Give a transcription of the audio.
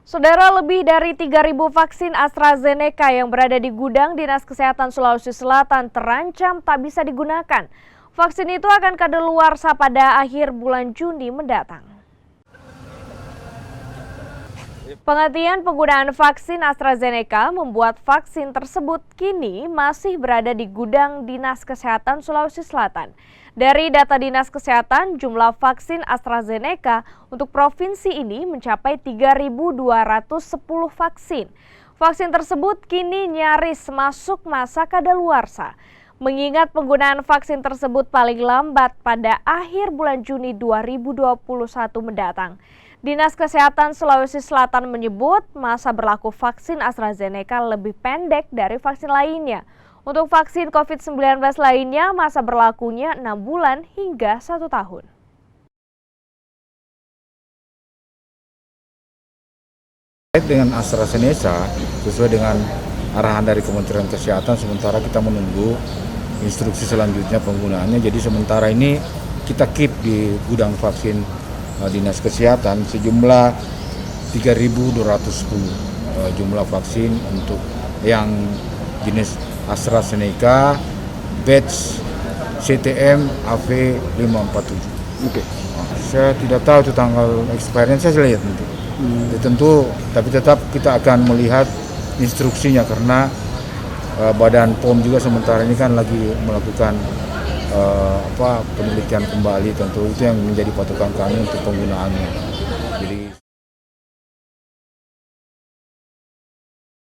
Saudara, lebih dari 3.000 vaksin AstraZeneca yang berada di gudang Dinas Kesehatan Sulawesi Selatan terancam tak bisa digunakan. Vaksin itu akan kadaluarsa pada akhir bulan Juni mendatang. Penghentian penggunaan vaksin AstraZeneca membuat vaksin tersebut kini masih berada di gudang Dinas Kesehatan Sulawesi Selatan. Dari data Dinas Kesehatan, jumlah vaksin AstraZeneca untuk provinsi ini mencapai 3.210 vaksin. Vaksin tersebut kini nyaris masuk masa kadaluarsa. Mengingat penggunaan vaksin tersebut paling lambat pada akhir bulan Juni 2021 mendatang. Dinas Kesehatan Sulawesi Selatan menyebut masa berlaku vaksin AstraZeneca lebih pendek dari vaksin lainnya. Untuk vaksin COVID-19 lainnya, masa berlakunya 6 bulan hingga 1 tahun. Dengan AstraZeneca, sesuai dengan arahan dari Kementerian Kesehatan, sementara kita menunggu instruksi selanjutnya penggunaannya. Jadi sementara ini kita keep di gudang vaksin Dinas Kesehatan sejumlah 3.210 jumlah vaksin untuk yang jenis AstraZeneca batch CTM AV547. Oke. Saya tidak tahu itu tanggal expiry, saya lihat nanti. Tentu, tapi tetap kita akan melihat instruksinya karena Badan POM juga sementara ini kan lagi melakukan penelitian kembali, tentu itu yang menjadi patokan kami untuk penggunaannya.